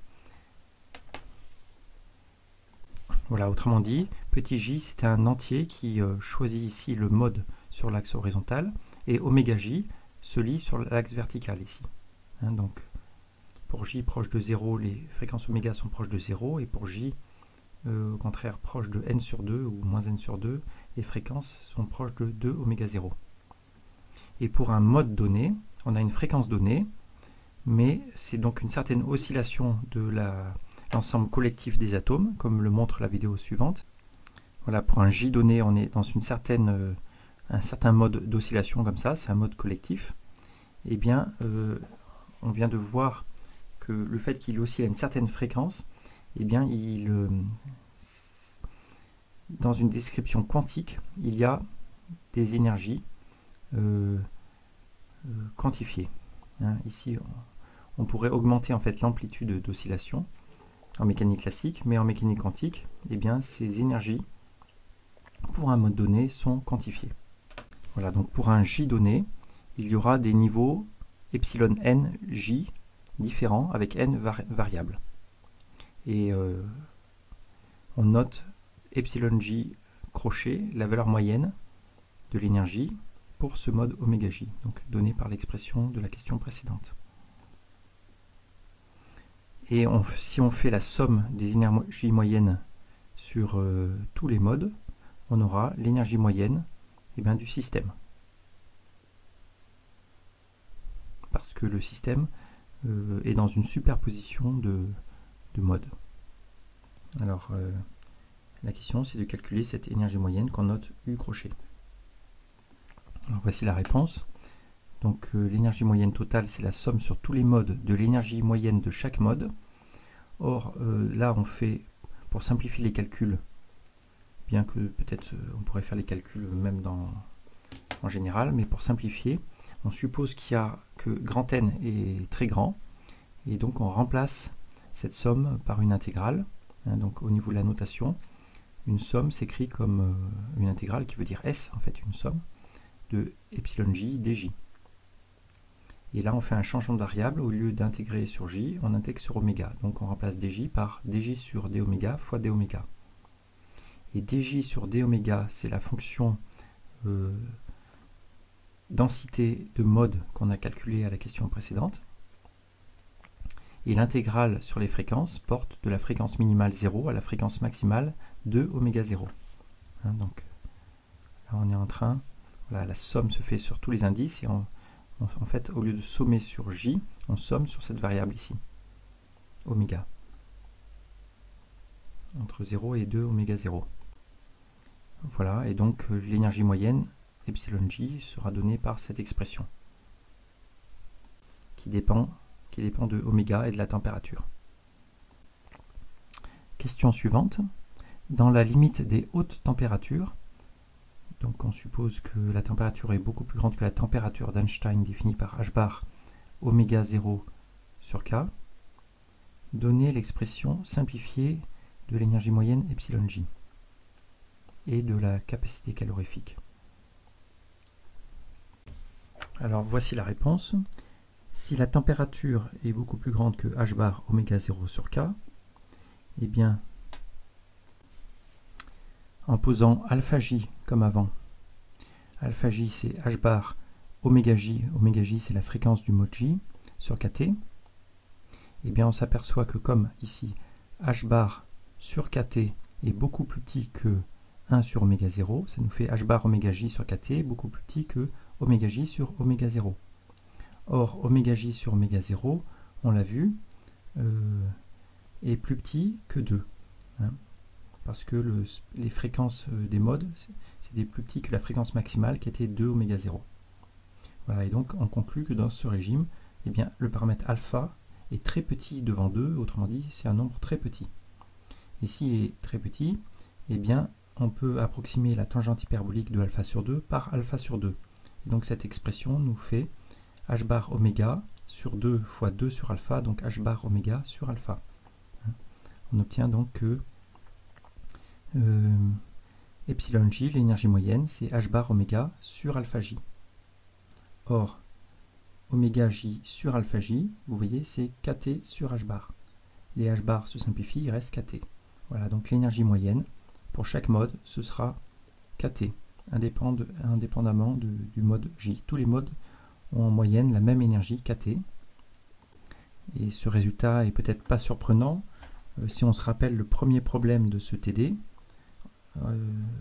Voilà, autrement dit, petit j c'est un entier qui choisit ici le mode sur l'axe horizontal, et oméga j se lie sur l'axe vertical ici. Donc pour j proche de 0, les fréquences oméga sont proches de 0, et pour j au contraire proche de n sur 2 ou moins n sur 2, les fréquences sont proches de 2 oméga 0. Et pour un mode donné, on a une fréquence donnée, mais c'est donc une certaine oscillation de l'ensemble collectif des atomes, comme le montre la vidéo suivante. Voilà, pour un j donné, on est dans un certain mode d'oscillation comme ça, c'est un mode collectif. eh bien, on vient de voir que le fait qu'il oscille à une certaine fréquence, eh bien, dans une description quantique, il y a des énergies quantifiées. Hein, ici, on pourrait augmenter en fait l'amplitude d'oscillation en mécanique classique, mais en mécanique quantique, eh bien, ces énergies pour un mode donné sont quantifiées. Voilà, donc pour un J donné, il y aura des niveaux epsilon n J différents avec n variables. Et on note epsilon J crochet, la valeur moyenne de l'énergie pour ce mode oméga J, donc donné par l'expression de la question précédente. Et si on fait la somme des énergies moyennes sur tous les modes, on aura l'énergie moyenne du système. Parce que le système est dans une superposition de modes. Alors, la question, c'est de calculer cette énergie moyenne qu'on note U crochet. Alors, voici la réponse. Donc, l'énergie moyenne totale, c'est la somme sur tous les modes de l'énergie moyenne de chaque mode. Or, là, on fait, pour simplifier les calculs, bien que peut-être on pourrait faire les calculs même en général, mais pour simplifier, on suppose que grand N est très grand, et donc on remplace cette somme par une intégrale. Hein, donc au niveau de la notation, une somme s'écrit comme une intégrale qui veut dire S, en fait une somme, de epsilon j dj. Et là on fait un changement de variable, au lieu d'intégrer sur j, on intègre sur oméga. Donc on remplace dj par dj sur d oméga fois d oméga. Et dj sur d oméga, c'est la fonction densité de mode qu'on a calculée à la question précédente. Et l'intégrale sur les fréquences porte de la fréquence minimale 0 à la fréquence maximale de oméga 0. Hein, donc là on est en train, voilà, la somme se fait sur tous les indices et en fait au lieu de sommer sur j, on somme sur cette variable ici, oméga, entre 0 et 2 oméga 0. Voilà, et donc l'énergie moyenne epsilon j sera donnée par cette expression qui dépend de oméga et de la température. Question suivante. Dans la limite des hautes températures, donc on suppose que la température est beaucoup plus grande que la température d'Einstein définie par h bar oméga 0 sur K, donnez l'expression simplifiée de l'énergie moyenne epsilon j et de la capacité calorifique. Alors voici la réponse. Si la température est beaucoup plus grande que h bar oméga 0 sur K, eh bien, en posant alpha j comme avant, alpha j c'est h bar oméga j c'est la fréquence du mode j sur kt, eh bien on s'aperçoit que comme ici h bar sur kt est beaucoup plus petit que 1 sur oméga 0, ça nous fait h bar oméga j sur kt beaucoup plus petit que oméga j sur oméga 0. Or, oméga j sur oméga 0, on l'a vu, est plus petit que 2. Hein, parce que les fréquences des modes, c'était plus petit que la fréquence maximale qui était 2 oméga 0. Voilà, et donc on conclut que dans ce régime, eh bien, le paramètre alpha est très petit devant 2, autrement dit, c'est un nombre très petit. Et s'il est très petit, eh bien, on peut approximer la tangente hyperbolique de alpha sur 2 par alpha sur 2. Et donc cette expression nous fait h bar oméga sur 2 fois 2 sur alpha, donc h bar oméga sur alpha. On obtient donc que epsilon j, l'énergie moyenne, c'est h bar oméga sur alpha j. Or, oméga j sur alpha j, vous voyez, c'est kt sur h bar. Les h bar se simplifient, il reste kt. Voilà, donc l'énergie moyenne, pour chaque mode, ce sera kt, indépendamment du mode j. Tous les modes ont en moyenne la même énergie kt. Et ce résultat est peut-être pas surprenant. Si on se rappelle le premier problème de ce TD,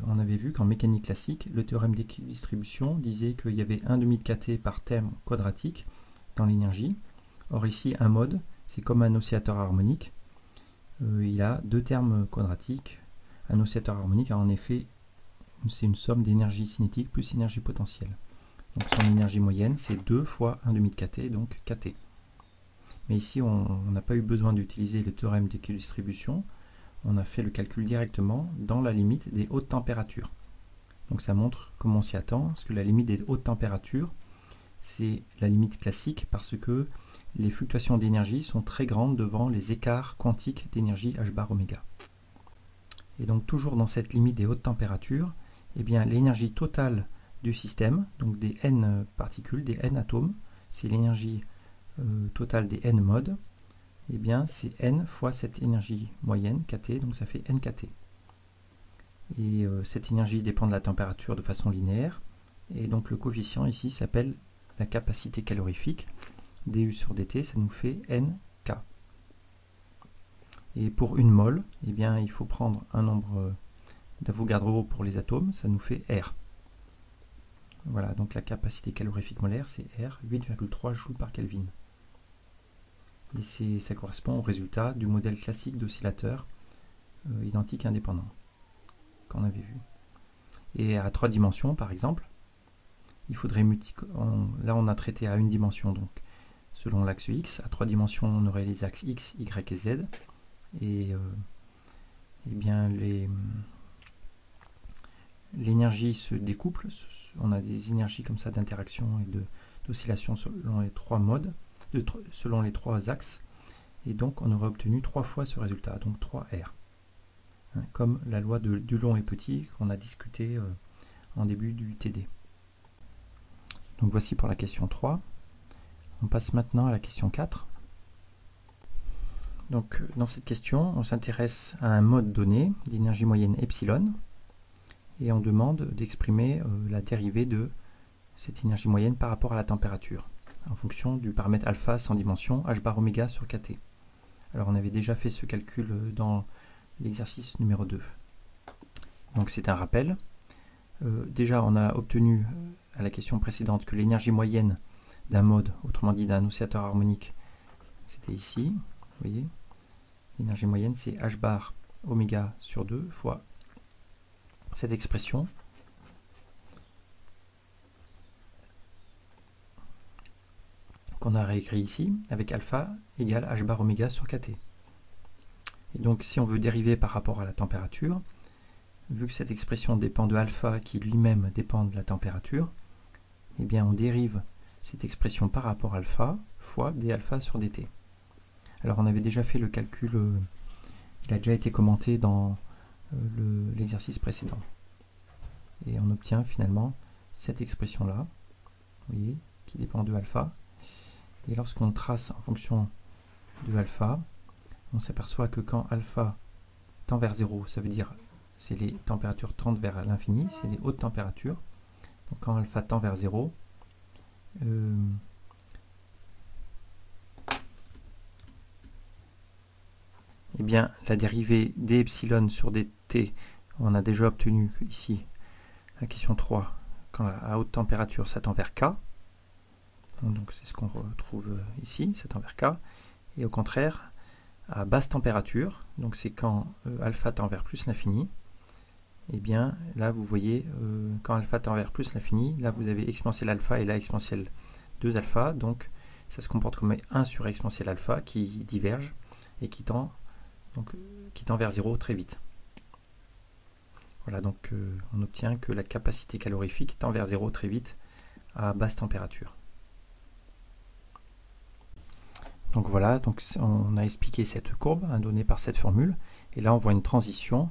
on avait vu qu'en mécanique classique, le théorème d'équidistribution disait qu'il y avait 1 demi de kt par terme quadratique dans l'énergie. Or ici, un mode, c'est comme un oscillateur harmonique. Il a deux termes quadratiques. Un oscillateur harmonique, en effet, c'est une somme d'énergie cinétique plus énergie potentielle. Donc son énergie moyenne, c'est 2 fois 1 demi de kT, donc kT. Mais ici, on n'a pas eu besoin d'utiliser le théorème d'équidistribution. On a fait le calcul directement dans la limite des hautes températures. Donc ça montre comment on s'y attend, parce que la limite des hautes températures, c'est la limite classique, parce que les fluctuations d'énergie sont très grandes devant les écarts quantiques d'énergie h bar oméga. Et donc toujours dans cette limite des hautes températures, eh bien l'énergie totale du système, donc des n particules, des n atomes, c'est l'énergie totale des n modes, eh bien c'est n fois cette énergie moyenne, kT, donc ça fait nkt. Et cette énergie dépend de la température de façon linéaire, et donc le coefficient ici s'appelle la capacité calorifique, du sur dt, ça nous fait nk. Et pour une mole, eh bien, il faut prendre un nombre d'Avogadro pour les atomes, ça nous fait R. Voilà, donc la capacité calorifique molaire, c'est R, 8,3 joules par Kelvin. Et ça correspond au résultat du modèle classique d'oscillateur identique indépendant qu'on avait vu. Et à 3 dimensions, par exemple, il faudrait là on a traité à une dimension, donc selon l'axe X. À 3 dimensions, on aurait les axes X, Y et Z. Et bien l'énergie se découple. On a des énergies comme ça d'interaction et d'oscillation selon les 3 modes, selon les 3 axes. Et donc on aurait obtenu 3 fois ce résultat, donc 3R. Hein, comme la loi du long et petit qu'on a discuté en début du TD. Donc voici pour la question 3. On passe maintenant à la question 4. Donc dans cette question, on s'intéresse à un mode donné d'énergie moyenne epsilon et on demande d'exprimer la dérivée de cette énergie moyenne par rapport à la température en fonction du paramètre alpha sans dimension h bar oméga sur kT. Alors on avait déjà fait ce calcul dans l'exercice numéro 2. Donc c'est un rappel. Déjà on a obtenu à la question précédente que l'énergie moyenne d'un mode, autrement dit d'un oscillateur harmonique, c'était ici, vous voyez. L'énergie moyenne c'est h bar oméga sur 2 fois cette expression qu'on a réécrit ici avec alpha égale h bar oméga sur kT. Et donc si on veut dériver par rapport à la température, vu que cette expression dépend de alpha qui lui-même dépend de la température, eh bien on dérive cette expression par rapport à alpha fois d alpha sur dt. Alors on avait déjà fait le calcul, il a déjà été commenté dans l'exercice précédent. Et on obtient finalement cette expression-là, vous voyez, qui dépend de alpha. Et lorsqu'on trace en fonction de alpha, on s'aperçoit que quand alpha tend vers 0, ça veut dire c'est les températures tendent vers l'infini, c'est les hautes températures. Donc quand alpha tend vers 0, eh bien la dérivée d epsilon sur dt, on a déjà obtenu ici, la question 3, quand à haute température ça tend vers K. Donc c'est ce qu'on retrouve ici, ça tend vers K. Et au contraire, à basse température, donc c'est quand alpha tend vers plus l'infini, et bien là vous voyez, quand alpha tend vers plus l'infini, là vous avez exponentielle alpha et là exponentielle 2 alpha, donc ça se comporte comme 1 sur exponentielle alpha qui diverge et qui tend vers 0 très vite. Voilà, donc on obtient que la capacité calorifique tend vers 0 très vite à basse température. Donc voilà, donc on a expliqué cette courbe donnée par cette formule, et là on voit une transition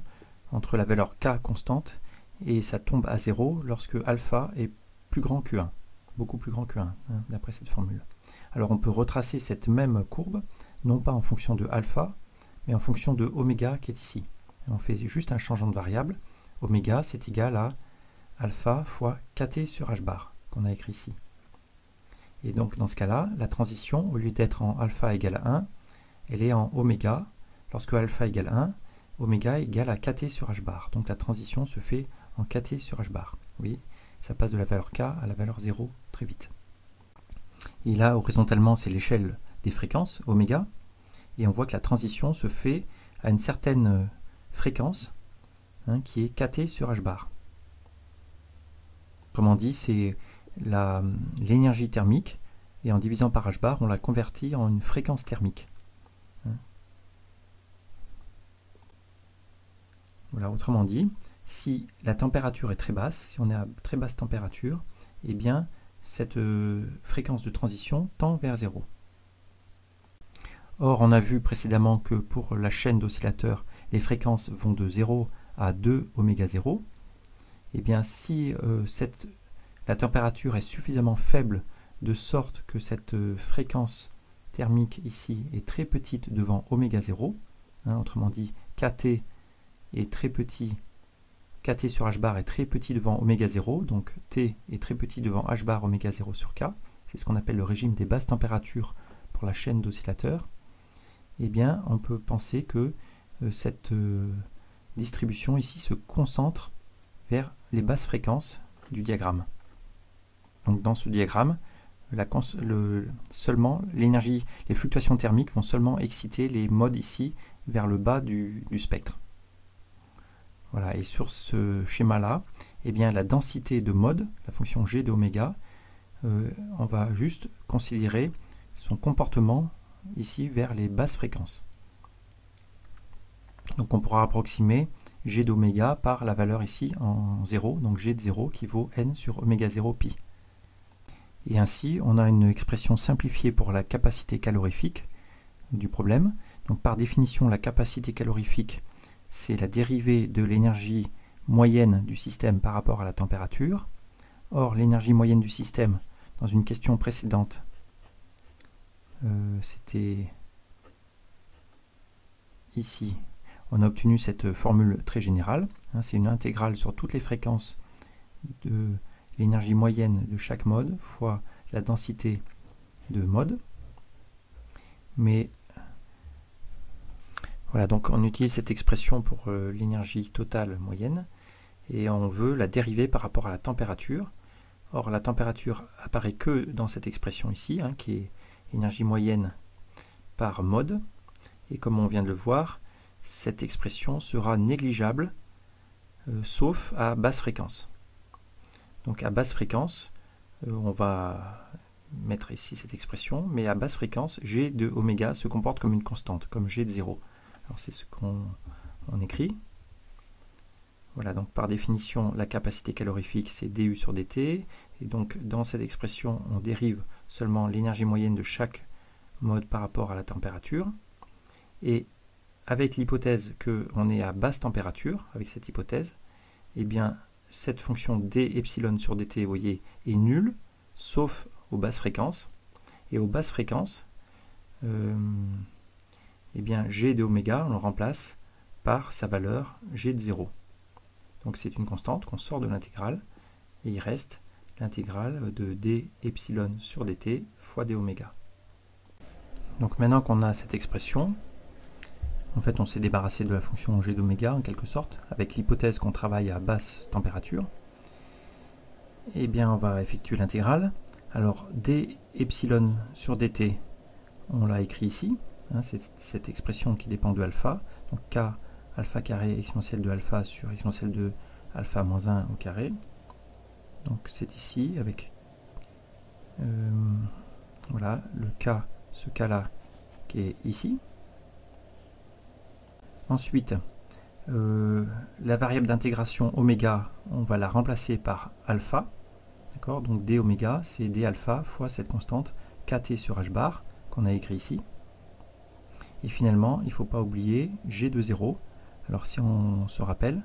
entre la valeur K constante et ça tombe à 0 lorsque alpha est plus grand que 1, beaucoup plus grand que 1, hein, d'après cette formule. Alors on peut retracer cette même courbe, non pas en fonction de alpha, mais en fonction de oméga qui est ici. On fait juste un changement de variable. Oméga c'est égal à alpha fois kT sur h bar, qu'on a écrit ici. Et donc dans ce cas-là, la transition, au lieu d'être en alpha égale à 1, elle est en oméga. Lorsque alpha égale 1, oméga égale à kT sur h bar. Donc la transition se fait en kT sur h bar. Vous voyez, ça passe de la valeur k à la valeur 0 très vite. Et là, horizontalement, c'est l'échelle des fréquences, oméga. Et on voit que la transition se fait à une certaine fréquence, hein, qui est kT sur h bar. Autrement dit, c'est l'énergie thermique, et en divisant par h bar, on la convertit en une fréquence thermique. Voilà, autrement dit, si la température est très basse, si on est à très basse température, eh bien cette fréquence de transition tend vers 0. Or, on a vu précédemment que pour la chaîne d'oscillateurs, les fréquences vont de 0 à 2 oméga 0. Eh bien, si la température est suffisamment faible de sorte que cette fréquence thermique ici est très petite devant oméga 0, autrement dit, kT est très petit, kT sur h bar est très petit devant oméga 0, donc T est très petit devant h bar oméga 0 sur K, c'est ce qu'on appelle le régime des basses températures pour la chaîne d'oscillateurs, eh bien on peut penser que cette distribution ici se concentre vers les basses fréquences du diagramme. Donc dans ce diagramme, seulement l'énergie, les fluctuations thermiques vont seulement exciter les modes ici vers le bas du spectre. Voilà, et sur ce schéma-là, eh bien la densité de mode, la fonction g de oméga, on va juste considérer son comportement ici vers les basses fréquences. Donc on pourra approximer g d'oméga par la valeur ici en 0, donc g de 0 qui vaut n sur oméga 0 pi. Et ainsi, on a une expression simplifiée pour la capacité calorifique du problème. Donc par définition, la capacité calorifique, c'est la dérivée de l'énergie moyenne du système par rapport à la température. Or, l'énergie moyenne du système, dans une question précédente, c'était ici, on a obtenu cette formule très générale. C'est une intégrale sur toutes les fréquences de l'énergie moyenne de chaque mode fois la densité de mode. Mais voilà, donc on utilise cette expression pour l'énergie totale moyenne et on veut la dériver par rapport à la température. Or, la température apparaît que dans cette expression ici, qui est énergie moyenne par mode. Et comme on vient de le voir, cette expression sera négligeable, sauf à basse fréquence. Donc à basse fréquence, on va mettre ici cette expression, mais à basse fréquence, g de oméga se comporte comme une constante, comme g de 0. Alors c'est ce qu'on écrit. Voilà, donc par définition, la capacité calorifique, c'est du sur dt. Et donc dans cette expression, on dérive seulement l'énergie moyenne de chaque mode par rapport à la température. Et avec l'hypothèse qu'on est à basse température, avec cette hypothèse, eh bien cette fonction d epsilon sur dt, vous voyez, est nulle, sauf aux basses fréquences. Et aux basses fréquences, eh bien g de oméga, on le remplace par sa valeur g de 0. Donc c'est une constante qu'on sort de l'intégrale, et il reste l'intégrale de d epsilon sur dt fois d oméga. Donc maintenant qu'on a cette expression, en fait on s'est débarrassé de la fonction g d'oméga en quelque sorte, avec l'hypothèse qu'on travaille à basse température. Eh bien on va effectuer l'intégrale. Alors d epsilon sur dt, on l'a écrit ici, c'est cette expression qui dépend de alpha, donc k alpha carré exponentielle de alpha sur exponentielle de alpha moins 1 au carré. Donc c'est ici avec voilà le k, ce k-là qui est ici. Ensuite, la variable d'intégration oméga, on va la remplacer par alpha. D'accord, donc d oméga, c'est d alpha fois cette constante kt sur h bar qu'on a écrit ici. Et finalement, il ne faut pas oublier g de 0. Alors si on se rappelle,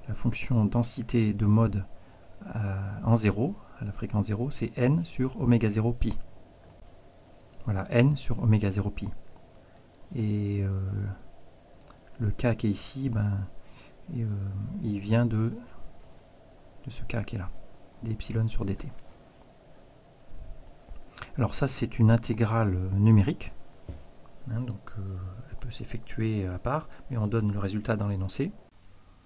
la fonction densité de mode en 0, à la fréquence 0, c'est n sur oméga 0 pi. Voilà, n sur oméga 0 pi. Et le k qui est ici, il vient de ce k qui est là, d'epsilon sur dt. Alors ça, c'est une intégrale numérique. Donc elle peut s'effectuer à part, mais on donne le résultat dans l'énoncé.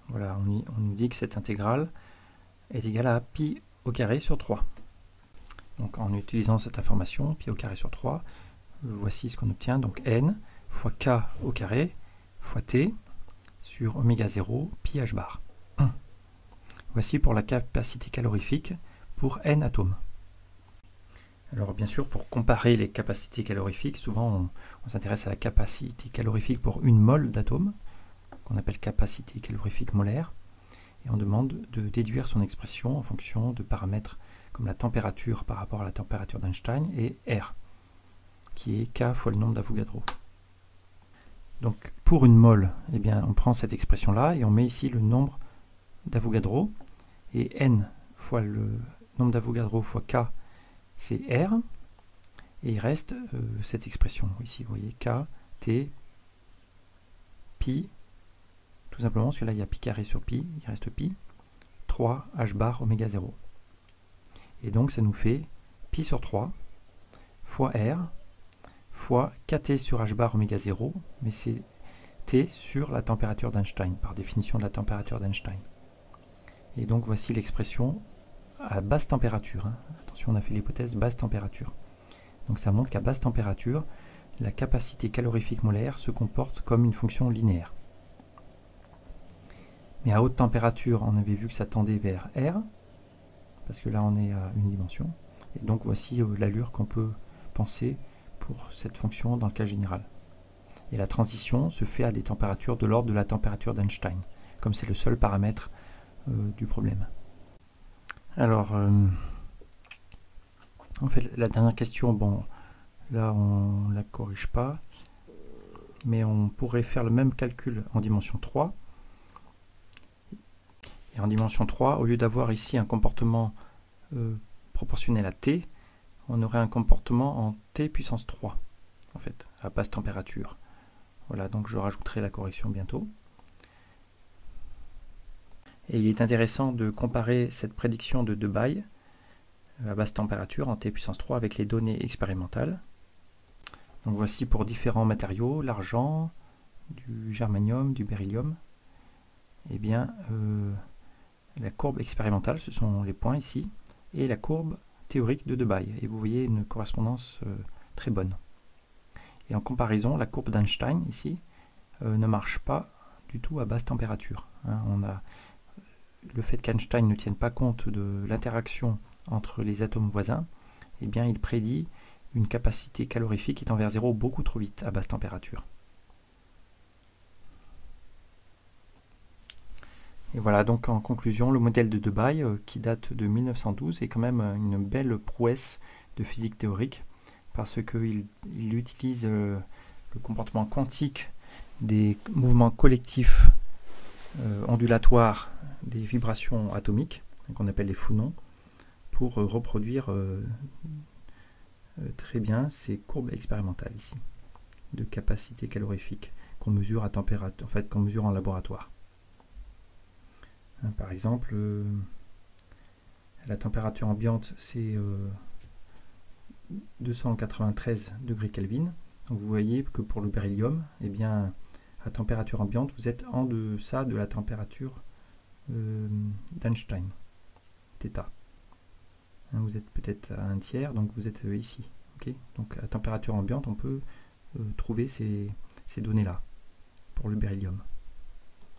Voilà, on nous dit que cette intégrale est égale à pi au carré sur 3. Donc en utilisant cette information, pi au carré sur 3, voici ce qu'on obtient, donc n fois k au carré fois t sur oméga 0 pi h bar. Voici pour la capacité calorifique pour n atomes. Alors bien sûr, pour comparer les capacités calorifiques, souvent on s'intéresse à la capacité calorifique pour une mole d'atome, qu'on appelle capacité calorifique molaire, et on demande de déduire son expression en fonction de paramètres comme la température par rapport à la température d'Einstein et R, qui est K fois le nombre d'Avogadro. Donc pour une mole, eh bien, on prend cette expression-là et on met ici le nombre d'Avogadro, et N fois le nombre d'Avogadro fois K, c'est R, et il reste cette expression, ici vous voyez K, T, pi, tout simplement, parce que là il y a pi carré sur pi, il reste pi, 3 h bar oméga 0. Et donc ça nous fait pi sur 3 fois R fois kT sur h bar oméga 0, mais c'est T sur la température d'Einstein, par définition de la température d'Einstein. Et donc voici l'expression à basse température. Attention, on a fait l'hypothèse basse température. Donc ça montre qu'à basse température, la capacité calorifique molaire se comporte comme une fonction linéaire. Mais à haute température, on avait vu que ça tendait vers R, parce que là on est à une dimension. Et donc voici l'allure qu'on peut penser pour cette fonction dans le cas général. Et la transition se fait à des températures de l'ordre de la température d'Einstein, comme c'est le seul paramètre du problème. Alors, en fait, la dernière question, bon, là on ne la corrige pas, mais on pourrait faire le même calcul en dimension 3. Et en dimension 3, au lieu d'avoir ici un comportement proportionnel à t, on aurait un comportement en t puissance 3, en fait, à basse température. Voilà, donc je rajouterai la correction bientôt. Et il est intéressant de comparer cette prédiction de Debye à basse température en t puissance 3 avec les données expérimentales. Donc voici pour différents matériaux, l'argent, du germanium, du beryllium. Eh bien, la courbe expérimentale, ce sont les points ici, et la courbe théorique de Debye. Et vous voyez une correspondance très bonne. Et en comparaison, la courbe d'Einstein, ici, ne marche pas du tout à basse température. On a le fait qu'Einstein ne tienne pas compte de l'interaction entre les atomes voisins, eh bien, il prédit une capacité calorifique étant vers 0 beaucoup trop vite à basse température. Et voilà, donc en conclusion, le modèle de Debye, qui date de 1912, est quand même une belle prouesse de physique théorique, parce qu'il utilise le comportement quantique des mouvements collectifs ondulatoires des vibrations atomiques, qu'on appelle les phonons, pour reproduire très bien ces courbes expérimentales ici, de capacité calorifique, qu'on mesure à température, en fait, qu'on mesure en laboratoire. Par exemple, la température ambiante, c'est 293 degrés Kelvin. Donc vous voyez que pour le beryllium, eh bien, à température ambiante, vous êtes en deçà de la température d'Einstein, θ. Vous êtes peut-être à un tiers, donc vous êtes ici. Okay, donc à température ambiante, on peut trouver ces données-là pour le beryllium.